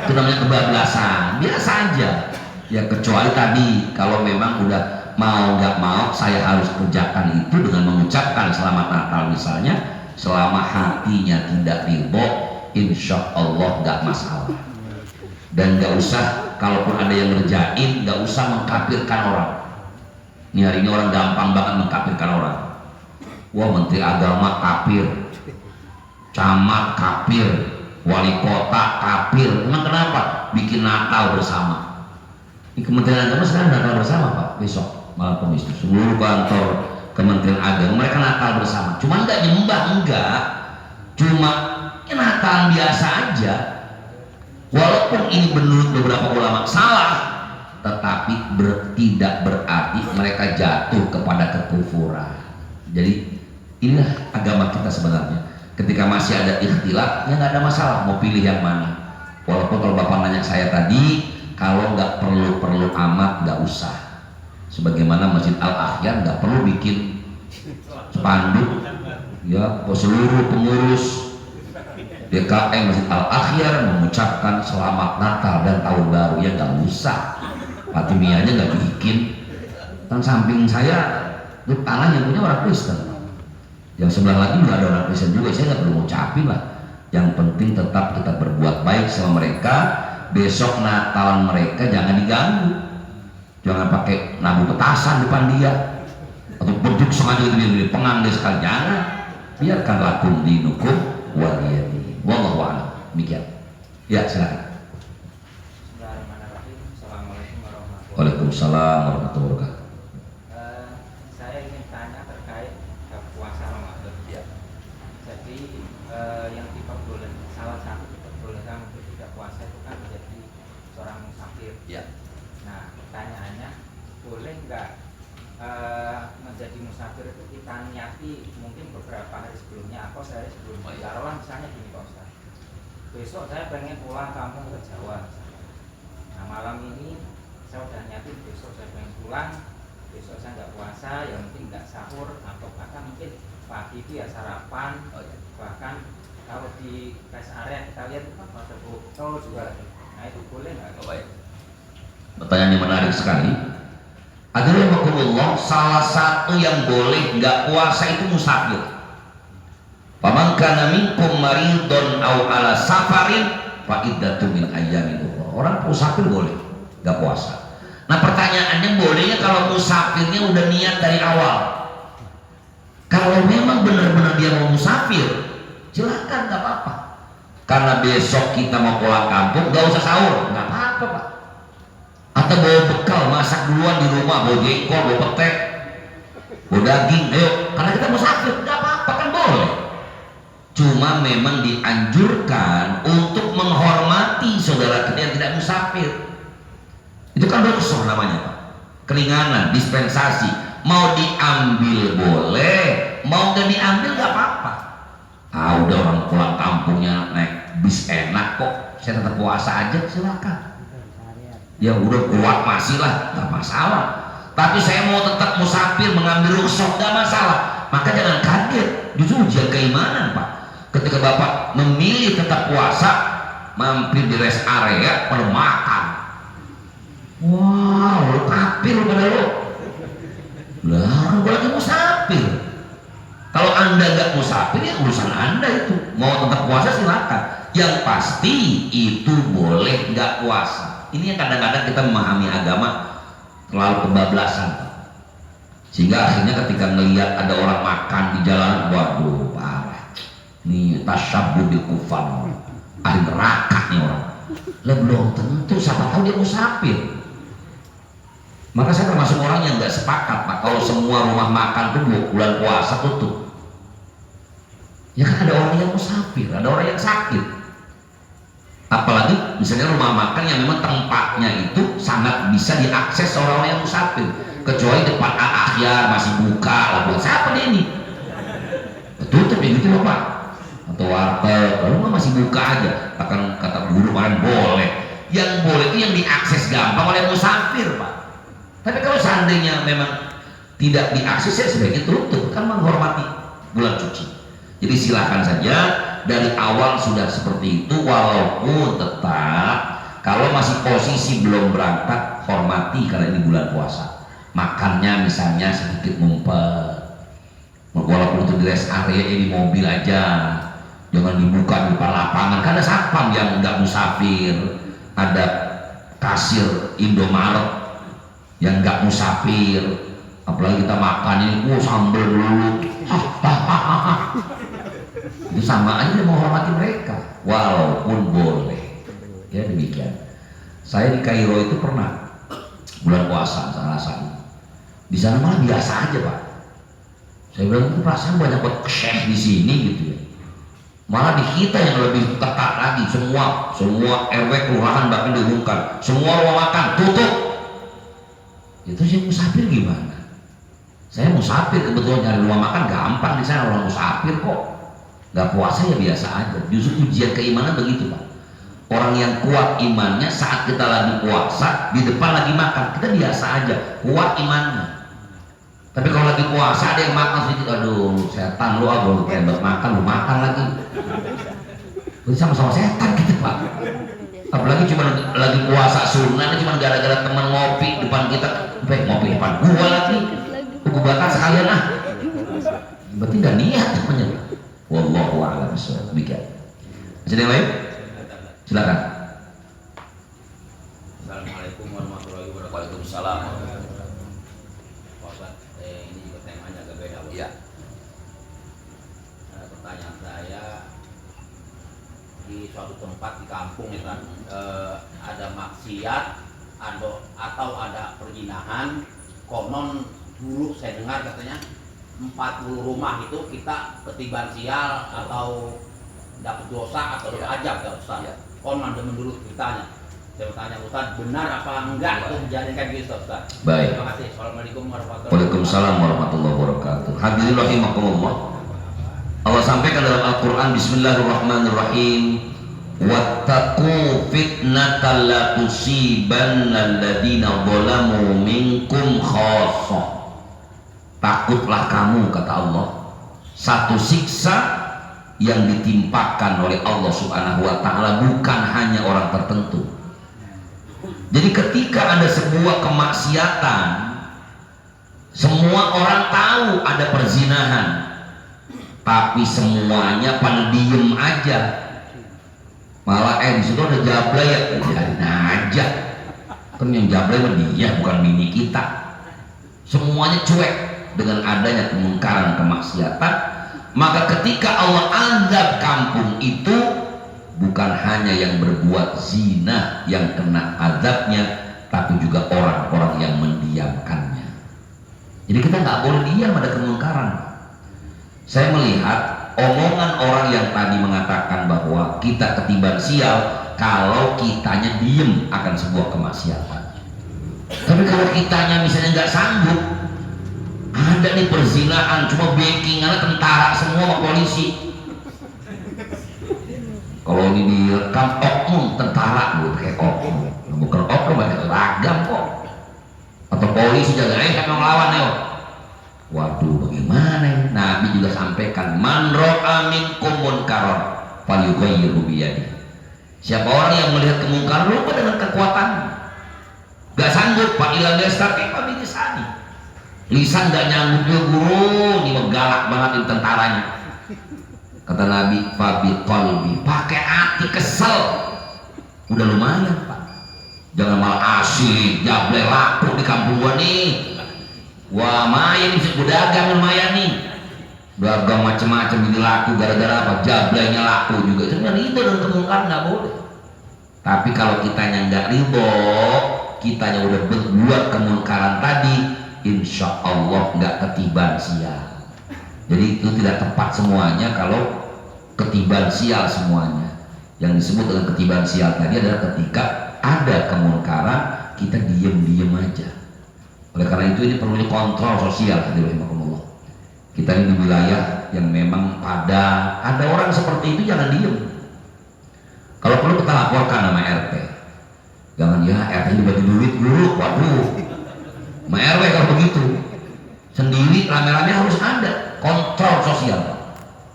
Itu namanya kebablasan, biasa aja. Ya kecuali tadi kalau memang udah mau nggak mau saya harus kerjakan itu dengan mengucapkan selamat Natal misalnya, selama hatinya tidak ridho, insya Allah nggak masalah. Dan nggak usah, kalaupun ada yang ngerjain, nggak usah mengkafirkan orang. Ini hari ini orang gampang banget mengkafirkan orang. Wah, menteri agama kafir, camat kafir, wali kota kafir. Emang kenapa? Bikin Natal bersama. Di Kementerian Agama sekarang Natal bersama Pak, besok malam Kamis itu seluruh kantor Kementerian Agama mereka Natal bersama. Cuma nggak nyembah, enggak, cuma ya Natal biasa aja. Walaupun ini menurut beberapa ulama salah, tetapi tidak berarti mereka jatuh kepada kekufuran. Jadi inilah agama kita sebenarnya. Ketika masih ada ikhtilaf, ya nggak ada masalah mau pilih yang mana. Walaupun kalau Bapak nanya saya tadi, kalau nggak perlu amat nggak usah. Sebagaimana Masjid Al-Akhyar nggak perlu bikin spanduk, ya seluruh pengurus DKM Masjid Al-Akhyar mengucapkan selamat Natal dan Tahun Baru, ya nggak usah. Fatimiyahnya nggak bikin. Kan samping saya itu tanah yang punya orang Kristen, yang sebelah lagi juga ada orang Kristen juga. Saya nggak perlu ngucapin lah. Yang penting tetap kita berbuat baik sama mereka. Besok Natalan mereka jangan diganggu, jangan pakai nabu petasan depan dia atau beduk sengaja di pengang dia sekali, jangan. Biarkan lakum dinukum waliyadi. Wallahu a'lam. Demikian. Ya, silakan. Bismillahirrahmanirrahim. Assalamualaikum warahmatullahi wabarakatuh. Waalaikumsalam warahmatullahi wabarakatuh. Saya ingin tanya terkait puasa Ramadan. Ya. Jadi yang diperbolehkan, salah satu diperbolehkan untuk tidak puasa itu kan menjadi seorang musafir. Ya. Nah, pertanyaannya, boleh nggak menjadi musafir itu kita niati mungkin beberapa hari sebelumnya atau sehari sebelumnya? Taruhlah misalnya gini Pak Ustaz, besok saya pengen pulang kampung ke Jawa misalnya. Nah, malam ini saya udah niatin besok saya pengen pulang, besok saya nggak puasa, ya mungkin nggak sahur atau bahkan mungkin pagi itu ya sarapan. Bahkan kalau di rest area kita lihat itu kan ada botol juga. Nah, itu boleh nggak? Baik. Pertanyaan yang menarik sekali. Adalah salah satu yang boleh nggak puasa itu musafir. Faman kana minkum maridun aw ala safarin fa iddatun min ayyamin ukhra. Orang musafir boleh nggak puasa. Nah, pertanyaannya bolehnya kalau musafirnya udah niat dari awal. Kalau memang benar-benar dia mau musafir, silakan, nggak apa-apa. Karena besok kita mau pulang kampung, nggak usah sahur, nggak apa-apa Pak. Atau bawa bekal, masak duluan di rumah, bawa jengkol, bawa petek, bawa daging, ayo, karena kita musafir, nggak apa-apa, kan boleh. Cuma memang dianjurkan untuk menghormati saudara kita yang tidak musafir. Itu kan rukhsah namanya Pak, keringanan, dispensasi. Mau diambil boleh, mau gak diambil nggak apa-apa. Ah, udah orang pulang kampungnya naik bis enak kok, saya tetap puasa aja, silakan. Ya udah kuat masih lah, nggak masalah. Tapi saya mau tetap musafir mengambil rukhsah, nggak masalah. Maka jangan kaget, justru ujian keimanan Pak. Ketika Bapak memilih tetap puasa, mampir di rest area pada makan. Wow, lu kafir lu pada lu. Lah, kan gua lagi musafir. Kalau Anda nggak musafir, ya urusan Anda itu. Mau tetap puasa silakan. Yang pasti itu boleh nggak puasa. Ini yang kadang-kadang kita memahami agama terlalu kebablasan, sehingga akhirnya ketika melihat ada orang makan di jalan, waduh parah, nih tasyabbuh bil kufar, ahli neraka nih orang. Lah belum tentu, siapa tahu dia musafir. Maka saya termasuk orang yang nggak sepakat Pak kalau semua rumah makan tuh bulan puasa tutup. Ya kan ada orang yang musafir, ada orang yang sakit. Apalagi misalnya rumah makan yang memang tempatnya itu sangat bisa diakses orang-orang yang musafir, kecuali depan Al-Akhyar masih buka lah, buat siapa dia ini? Tutup ya gitu loh Pak. Atau warteg, kalau masih buka aja, akan kata guru kemarin boleh. Yang boleh itu yang diakses gampang oleh musafir Pak. Tapi kalau seandainya memang tidak diakses, ya sebaiknya tutup, kan menghormati bulan suci. Jadi silakan saja dari awal sudah seperti itu, walaupun tetap kalau masih posisi belum berangkat, hormati karena ini bulan puasa. Makannya misalnya sedikit ngumpet, Walaupun itu di rest area, di mobil aja, jangan dibuka di depan lapangan. Karena satpam yang nggak musafir, ada kasir Indomaret yang nggak musafir, apalagi kita makan ini, sambal dulu, itu sama aja dia menghormati mereka, walaupun boleh. Ya demikian. Saya di Kairo itu pernah bulan puasa, salah satu. Di sana malah biasa aja Pak. Saya bilang itu perasaan banyak buat chef di sini gitu ya. Malah di kita yang lebih ketat lagi, semua RW kelurahan bahkan diumumkan, semua rumah makan tutup. Itu sih musafir gimana? Saya musafir kebetulan nyari rumah makan gampang di sana, orang musafir kok. Gak puasa ya biasa aja. Justru ujian keimanan begitu Pak. Orang yang kuat imannya saat kita lagi puasa, di depan lagi makan, kita biasa aja, kuat imannya. Tapi kalau lagi puasa ada yang makan sedikit, aduh setan lu, aduh kayak makan, lu makan lagi. Itu sama-sama setan gitu Pak. Apalagi cuma lagi puasa sunnah, cuma gara-gara teman ngopi depan kita, ngopi depan gua lagi, gua bakar sekalian ah. Berarti nggak niat namanya. Wallahu a'lam bishawab. Demikian. Masih ada yang lain? Silakan. Assalamualaikum warahmatullahi wabarakatuh. Waalaikumsalam. Ini juga temanya agak beda. Iya. Pertanyaan saya, di suatu tempat di kampung ya kan, ada maksiat atau ada perzinahan. Konon dulu saya dengar katanya 40 rumah itu kita ketiban sial atau dapat dosa atau dosa ajab ya Ustaz. Ya. Konon menurut ceritanya. Saya bertanya Ustaz, benar apa enggak itu kejadian kayak gitu Ustaz? Baik. Terima kasih. Assalamualaikum warahmatullahi wabarakatuh. Waalaikumsalam warahmatullahi wabarakatuh. Hadirin rahimakumullah. Allah sampaikan dalam Al-Quran, Bismillahirrahmanirrahim, wattaqu fitnatan la tusibanna alladziina zalamu minkum khassah. Takutlah kamu, kata Allah, satu siksa yang ditimpakan oleh Allah Subhanahu wa ta'ala bukan hanya orang tertentu. Jadi ketika ada sebuah kemaksiatan, semua orang tahu ada perzinahan, tapi semuanya pada diem aja. Malah di situ ada jablay ya, biarin aja. Kan yang jablay mah dia, bukan bini kita. Semuanya cuek dengan adanya kemungkaran kemaksiatan. Maka ketika Allah azab kampung itu, bukan hanya yang berbuat zina yang kena azabnya, tapi juga orang-orang yang mendiamkannya. Jadi kita nggak boleh diam ada kemungkaran. Saya melihat omongan orang yang tadi mengatakan bahwa kita ketiban sial kalau kitanya diem akan sebuah kemaksiatan. Tapi kalau kitanya misalnya nggak sanggup, ada nih perzinahan, cuma backingannya tentara semua sama polisi. Kalau ini direkam oknum tentara, kayak oknum, bukan oknum, ada ragam kok. Atau polisi jaga, siapa yang melawan ya? Waduh, bagaimana ini? Nabi juga sampaikan, man ra'a minkum munkaran falyughayyirhu biyadihi. Siapa orang yang melihat kemungkaran, lupa dengan kekuatan, gak sanggup, fa illam yastati' fa bilisani. Lisan gak nyanggup dia, guru, ini galak banget ini tentaranya. Kata Nabi, fabi qalbi, pakai hati, kesel. Udah lumayan Pak. Jangan malah asik, jablay laku di kampung gua nih. Wah, main bisa berdagang lumayan nih. Dagang macam-macam ini laku gara-gara apa? Jablaynya laku juga. Cuman itu dan kemungkaran nggak boleh. Tapi kalau kitanya nggak ridho, kitanya udah berbuat kemungkaran tadi, insya Allah nggak ketiban sial. Jadi itu tidak tepat semuanya kalau ketiban sial semuanya. Yang disebut dengan ketiban sial tadi adalah ketika ada kemungkaran kita diem-diem aja. Oleh karena itu ini perlu kontrol sosial. Kita ini di wilayah yang memang ada orang seperti itu, jangan diem. Kalau perlu kita laporkan sama RT. Jangan ya RT dibagi duit dulu, waduh. Sama RW kalau begitu. Sendiri rame-rame harus ada kontrol sosial.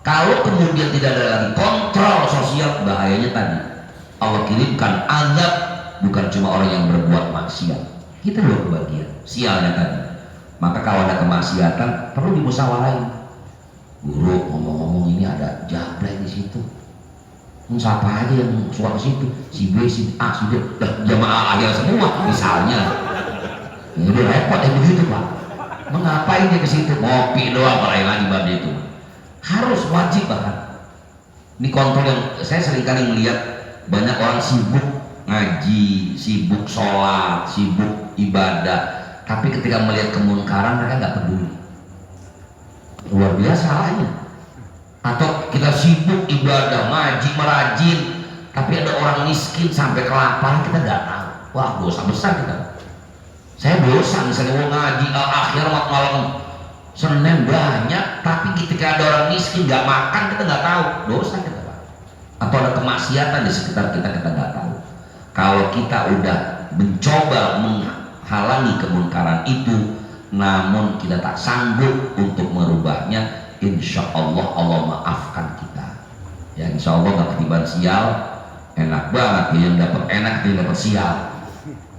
Kalau kemudian tidak ada lagi kontrol sosial, bahayanya tadi Allah kirimkan azab bukan cuma orang yang berbuat maksiat, kita juga kebagian sialnya tadi. Maka kalau ada kemaksiatan perlu dimusyawarahin. Guru ngomong-ngomong ini ada jablay di situ. Siapa aja yang suka ke situ? Si B, si A, si D, jamaah akhir semua misalnya. Ini udah repot ya begitu Pak. Mengapain dia ke situ? Ngopi doang, lain lagi babnya itu. Harus wajib bahkan. Ini kontrol yang saya seringkali melihat banyak orang sibuk ngaji, sibuk sholat, sibuk ibadah, tapi ketika melihat kemunkaran mereka nggak peduli. Luar biasa salahnya. Atau kita sibuk ibadah, ngaji, merajin, tapi ada orang miskin sampai kelaparan kita nggak tahu. Wah, dosa besar kita. Saya dosa misalnya mau ngaji akhir malam Senin banyak, tapi ketika ada orang miskin nggak makan kita nggak tahu, dosa kita Pak. Atau ada kemaksiatan di sekitar kita nggak tahu. Kalau kita udah mencoba menghalangi kemunkaran itu, namun kita tak sanggup untuk merubahnya, insya Allah Allah maafkan kita. Ya insya Allah nggak ketiban sial, enak banget yang dapat enak yang dapat sial.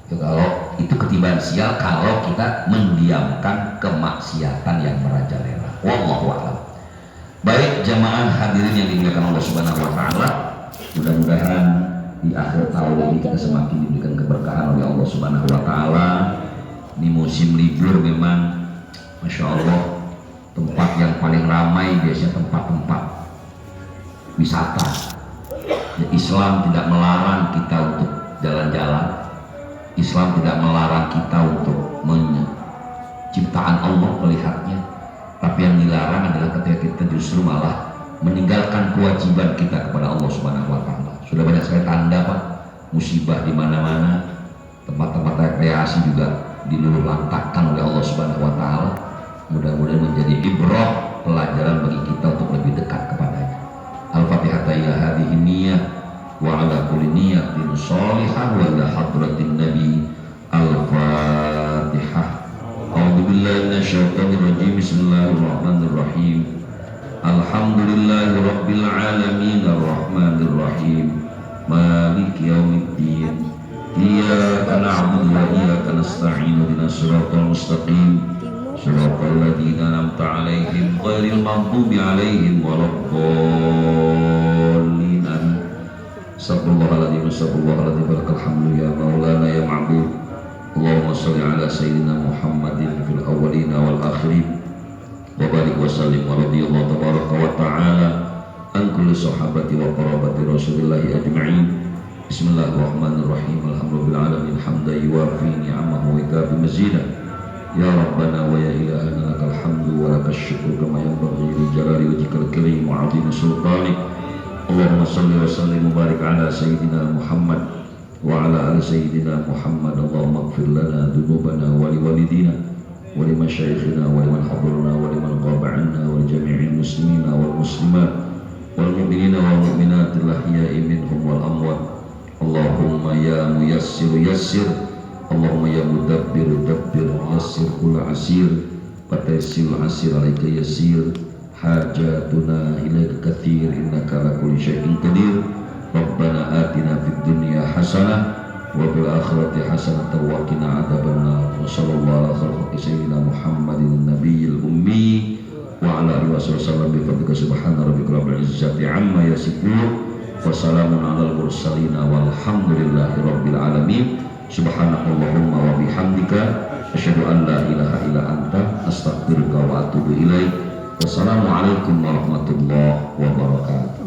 Ya, kalau itu ketiban sial kalau kita mendiamkan kemaksiatan yang merajalela. Wallahu a'lam. Baik jamaah hadirin yang dimuliakan Allah Subhanahu wa taala, mudah-mudahan di akhir tahun ini kita semakin diberikan keberkahan oleh Allah Subhanahu wa taala. Ini musim libur memang Masya Allah tempat yang paling ramai biasanya tempat-tempat wisata. Ya, Islam tidak melarang kita untuk jalan-jalan. Islam tidak melarang kita untuk menciptaan Allah melihatnya, tapi yang dilarang adalah ketika kita justru malah meninggalkan kewajiban kita kepada Allah Subhanahu wa taala. Sudah banyak sekali tanda Pak, musibah di mana-mana, tempat-tempat rekreasi juga diluluh lantakkan oleh Allah Subhanahu wa taala. Mudah-mudahan menjadi ibrah, pelajaran bagi kita untuk lebih dekat kepadanya. Al-Fatihah ila hadhihi niyyah wa ala kulli niyatin shalihah wa ila hadratin nabi. Al-Fatihah. A'udzu billahi minasyaitonir rajim. Bismillahirrahmanirrahim. Alhamdulillahi rabbil alamin arrahmanir rahim maliki yaumiddin iyyaka na'budu wa iyyaka nasta'in ihdinas siratal mustaqim siratal ladzina an'amta 'alaihim ghairil maghdubi 'alaihim waladdallin. Astagfirullahaladzim, astagfirullahaladzim, barakal hamdu ya maulana ya ma'bud. Allahumma salli ala sayyidina Muhammadin fil awwalina wal akhirin wa barik wa sallim wa radiyallahu tabaraka wa ta'ala an kulli sahabati wa qarabati rasulillahi ajma'in. Bismillahirrahmanirrahim. Alhamdulillah alamin hamda yuwafi ni'amahu wa ikafi mazidah. Ya Rabbana wa ya ilahana lakal hamdu wa lakas syukru kama yanbaghi li jalali wajhikal karim wa 'azimi sultanik. Allahumma salli wa sallim wa barik ala sayyidina Muhammad wa ala ali sayyidina Muhammad. Allahumma ighfir lana dhunubana wa li walidina wa li masyayikhina wa liman hadarna wa liman ghaba 'anna wa li jami'il muslimina wal muslimat wal mu'minina wal mu'minatil ahya'i minhum wal amwat. Allahumma ya muyassir yassir, Allahumma ya mudabbir dabbir, yassir kulla asir fataysil asir alaika yassir. Hajatuna ilaika kathir innaka ala kulli syai'in qadir. Rabbana atina fid dunya hasanah wa fil akhirati hasanah wa qina adzabannar. Wa sallallahu ala khalqi sayyidina Muhammadin nabiyil ummi wa ala alihi wasallam bi fadlika subhana rabbika rabbil izzati amma yasifun wa salamun alal mursalin walhamdulillahi rabbil alamin. Subhanakallahumma wa bihamdika asyhadu an la ilaha illa anta astaghfiruka wa atubu ilaik. Wassalamualaikum warahmatullahi wabarakatuh.